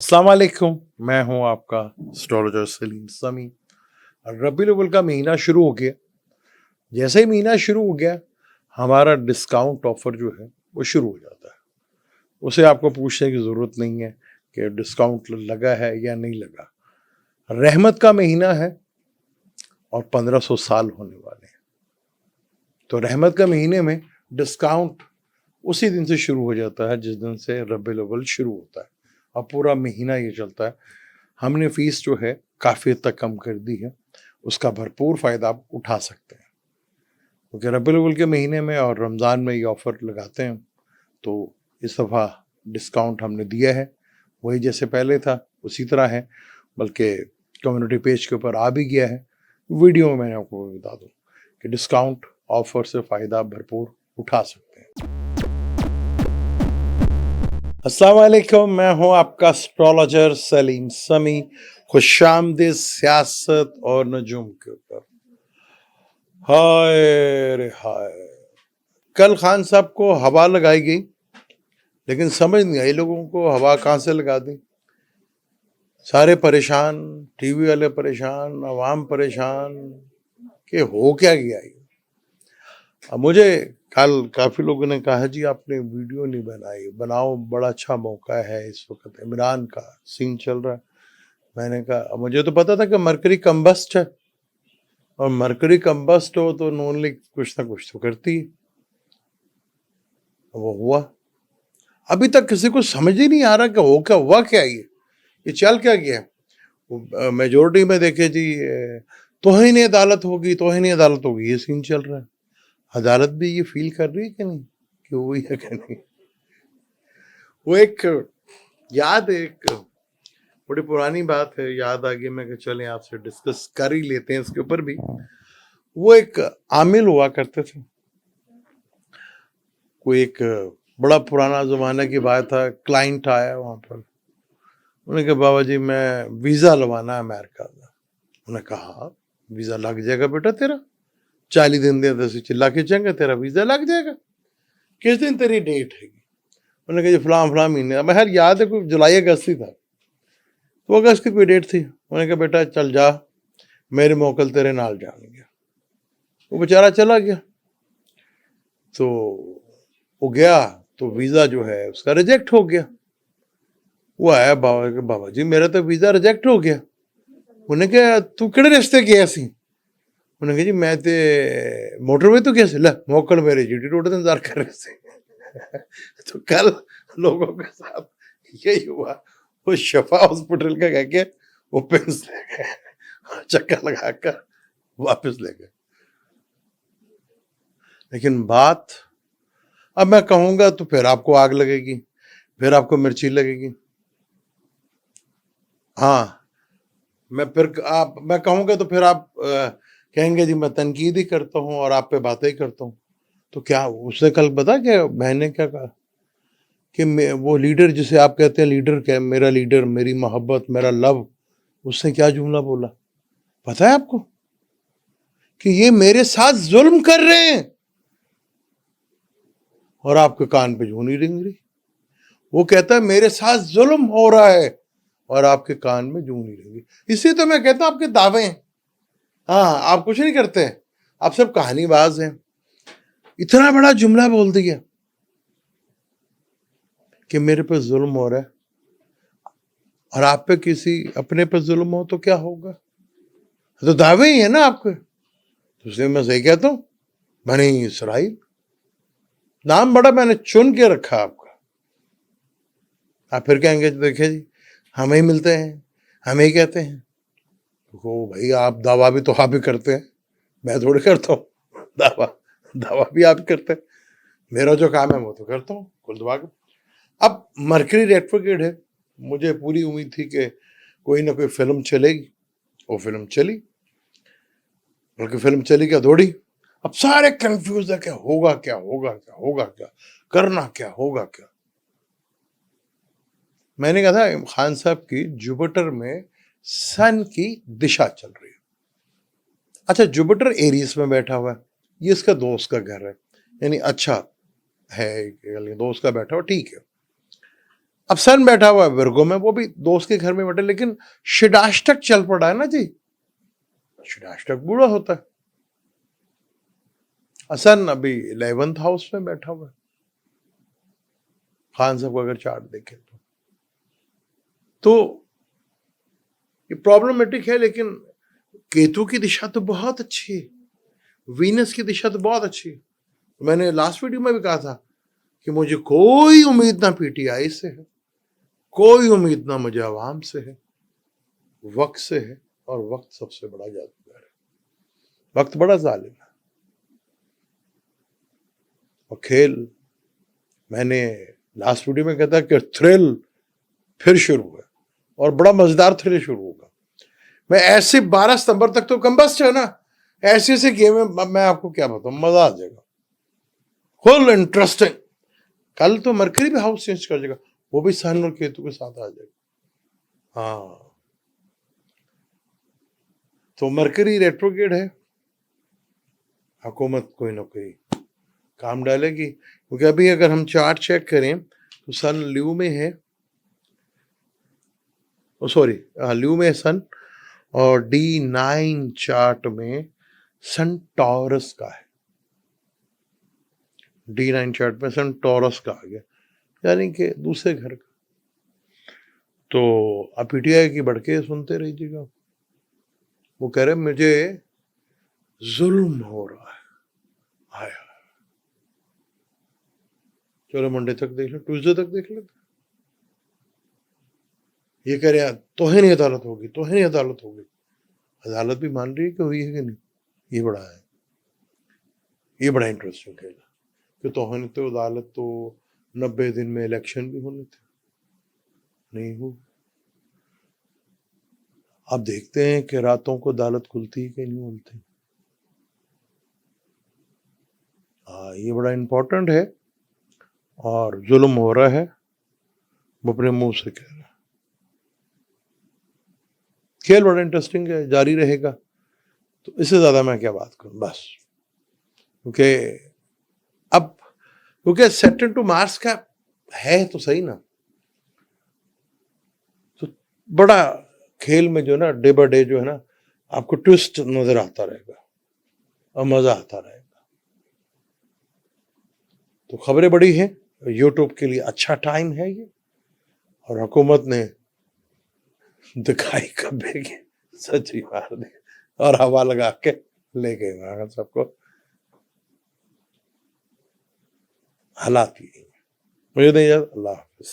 अस्सलाम वालेकुम, मैं हूं आपका एस्ट्रोलॉजर सलीम समी। रबीउल अव्वल का महीना शुरू हो गया। जैसे ही महीना शुरू हो गया, हमारा डिस्काउंट ऑफर जो है वो शुरू हो जाता है। उसे आपको पूछने की ज़रूरत नहीं है कि डिस्काउंट लगा है या नहीं लगा। रहमत का महीना है और 1500 साल होने वाले हैं, तो रहमत का महीने में डिस्काउंट उसी दिन से शुरू हो जाता है जिस दिन से रबीउल अव्वल शुरू होता है, और पूरा महीना ये चलता है। हमने फीस जो है काफ़ी हद तक कम कर दी है, उसका भरपूर फ़ायदा आप उठा सकते हैं, क्योंकि रबीउल अव्वल के महीने में और रमज़ान में ये ऑफ़र लगाते हैं। तो इस दफ़ा डिस्काउंट हमने दिया है, वही जैसे पहले था उसी तरह है, बल्कि कम्युनिटी पेज के ऊपर आ भी गया है। वीडियो में मैंने आपको बता दूँ कि डिस्काउंट ऑफ़र से फ़ायदा भरपूर उठा सकते हैं। अस्सलाम वालेकुम, मैं हूं आपका एस्ट्रोलॉजर सलीम समी। खुशामदीद सियासत और नजूम के ऊपर। हाय रे हाय, कल खान साहब को हवा लगाई गई, लेकिन समझ नहीं आई लोगों को हवा कहाँ से लगा दी। सारे परेशान, टीवी वाले परेशान, अवाम परेशान कि हो क्या गया ये। अब मुझे कल काफ़ी लोगों ने कहा जी आपने वीडियो नहीं बनाई, बनाओ, बड़ा अच्छा मौका है, इस वक्त इमरान का सीन चल रहा है। मैंने कहा मुझे तो पता था कि मरकरी कम्बस्ट है, और मरकरी कम्बस्ट हो तो नून लीग कुछ ना कुछ तो करती है। वो हुआ। अभी तक किसी को समझ ही नहीं आ रहा कि हो क्या हुआ, क्या ये चल क्या गया। मेजोरिटी में देखे जी तौहीन अदालत होगी, तौहीन अदालत होगी, ये सीन चल रहा है। अदालत भी ये फील कर रही है कि नहीं कि हुई है कि नहीं। वो एक बड़ी पुरानी बात है, याद आ गई, मैं कि चलें आपसे डिस्कस कर ही लेते हैं इसके ऊपर भी। वो एक आमिल हुआ करते थे, कोई एक बड़ा पुराना जमाने की बात था। क्लाइंट आया वहाँ पर, उन्होंने कहा बाबा जी मैं वीज़ा लवाना है अमेरिका का। उन्होंने कहा वीज़ा लग जाएगा बेटा तेरा, 40 दिन दे दस चिल्ला के चंगा, तेरा वीज़ा लग जाएगा। किस दिन तेरी डेट है? उन्होंने कहा जी फलां महीने। मैं यार याद है कोई जुलाई अगस्त ही था, तो अगस्त की कोई डेट थी। उन्होंने कहा बेटा चल जा, मेरे मोकल तेरे नाल जाएंगे। वो बेचारा चला गया, तो वो गया तो वीज़ा जो है उसका रिजेक्ट हो गया। वो आया बाबा जी मेरा तो वीज़ा रिजेक्ट हो गया। उन्हें कहा तू किहड़े रिश्ते गया सी? उन्हें कहा जी मैं तो मोटरवे तो गया सी। लै मोकल मेरे जीटी रोड का इंतजार कर रहे थे। तो कल लोगों के साथ यही हुआ। वो शफा हॉस्पिटल का कह के वो पेंस ले गए, चक्कर लगाकर वापस ले गए। लेकिन बात अब मैं कहूंगा तो फिर आपको आग लगेगी, फिर आपको मिर्ची लगेगी। हाँ, मैं कहूंगा तो फिर आप कहेंगे जी मैं तनकीद ही करता हूँ और आप पे बातें ही करता हूँ। तो क्या उसने कल बता क्या मैंने क्या कहा कि वो लीडर जिसे आप कहते हैं लीडर, क्या मेरा लीडर, मेरी मोहब्बत, मेरा लव, उसने क्या जुमला बोला पता है आपको? कि ये मेरे साथ जुल्म कर रहे हैं और आपके कान पे जूं नहीं रिंग रही। वो कहता है मेरे साथ जुल्म हो रहा है और आपके कान में जूं नहीं रिंग रही। इसलिए तो मैं कहता हूं आपके दावे हैं, हाँ आप कुछ नहीं करते हैं, आप सब कहानीबाज हैं। इतना बड़ा जुमला बोल दिया कि मेरे पे जुल्म हो रहा है, और आप पे किसी अपने पे जुल्म हो तो क्या होगा? तो दावे ही है ना आपके। तो इसलिए मैं सही कहता हूं, बनी इसराइल नाम बड़ा मैंने चुन के रखा आपका। आप फिर कहेंगे देखिए जी हम ही मिलते हैं, हम ही कहते हैं। तो भाई आप दावा भी तो आप ही करते हैं, मैं थोड़ी करता हूँ दावा। दावा भी आप करते हैं, मेरा जो काम है वो तो करता हूँ कुल दुआ के। अब मरकरी रेट्रोग्रेड है, मुझे पूरी उम्मीद थी कि कोई ना कोई फिल्म चलेगी, वो फिल्म चली, बल्कि फिल्म चली क्या दौड़ी। अब सारे कंफ्यूज है कि होगा क्या, होगा क्या, होगा क्या, करना क्या, होगा क्या। मैंने कहा था खान साहब की जुपिटर में सन की दिशा चल रही है। अच्छा जुपिटर एरीज में बैठा हुआ है, ये इसका दोस्त का घर है, यानी अच्छा है, दोस्त का बैठा हुआ ठीक है। اب سن بیٹھا ہوا ہے ورگو میں, وہ بھی دوست کے گھر میں بیٹھا, لیکن شڈاشٹک چل پڑا ہے نا جی. شڈاشٹک بوڑھا ہوتا ہے. سن ابھی 11th ہاؤس میں بیٹھا ہوا ہے. خان صاحب کو اگر چارٹ دیکھیں تو یہ پرابلمٹک ہے, لیکن کیتو کی دشا تو بہت اچھی ہے, وینس کی دشا تو بہت اچھی ہے. میں نے لاسٹ ویڈیو میں بھی کہا تھا کہ مجھے کوئی امید نہ پی ٹی آئی سے ہے, کوئی امید نہ مجھے عوام سے ہے, وقت سے ہے, اور وقت سب سے بڑا جادوگر ہے. وقت بڑا ظالم ہے. اور کھیل, میں نے لاسٹ ویڈیو میں کہتا کہ تھرل پھر شروع ہے, اور بڑا مزیدار تھرل شروع ہوگا. میں ایسے 12 ستمبر تک تو کمبسٹ ہے نا, ایسے ایسے گیم میں آپ کو کیا بتاؤں, مزہ آ جائے گا, فل انٹرسٹنگ. کل تو مرکری بھی ہاؤس چینج کر جائے گا, وہ بھی سن اور کیتو کے ساتھ آ جائے گا. ہاں, تو مرکری ریٹروگیڈ ہے, حکومت کوئی نہ کوئی کام ڈالے گی. کیونکہ ابھی اگر ہم چارٹ چیک کریں تو سن لیو میں ہے, سوری لیو میں سن, اور D9 چارٹ میں سن ٹورس کا ہے. D9 چارٹ میں سن ٹورس کا آ گیا, یعنی کہ دوسرے گھر کا. تو آپ پی ٹی آئی کی بڑکے سنتے رہیے گا. وہ کہہ رہے مجھے ظلم ہو رہا ہے. ہائے ہائے, چلو منڈے تک دیکھ لیں, ٹیوزڈے تک دیکھ لیتے. یہ کہہ رہے توہین عدالت ہوگی, توہین عدالت ہوگی. عدالت بھی مان رہی ہے کہ ہوئی ہے کہ نہیں. یہ بڑا ہے, یہ بڑا انٹرسٹنگ کھیل ہے کہ توہین تو عدالت تو 90 دن میں الیکشن بھی ہونے تھے, نہیں ہو. آپ دیکھتے ہیں کہ راتوں کو عدالت کھلتی ہے کہ نہیں کھلتی. یہ بڑا امپورٹنٹ ہے, اور ظلم ہو رہا ہے, وہ اپنے منہ سے کہہ رہا ہے. کھیل بڑا انٹرسٹنگ ہے, جاری رہے گا. تو اس سے زیادہ میں کیا بات کروں بس, کیونکہ اب کیونکہ سیٹرن ٹو مارس کا ہے تو صحیح نا, تو بڑا کھیل میں جو ہے نا, ڈے بائی ڈے جو ہے نا, آپ کو ٹوسٹ نظر آتا رہے گا اور مزہ آتا رہے گا. تو خبریں بڑی ہیں, یوٹیوب کے لیے اچھا ٹائم ہے یہ, اور حکومت نے دکھائی کبے کی سچی مار دی, اور ہوا لگا کے لے گئے وہاں سب کو. حالات کی مجھے نہیں یاد. اللہ حافظ.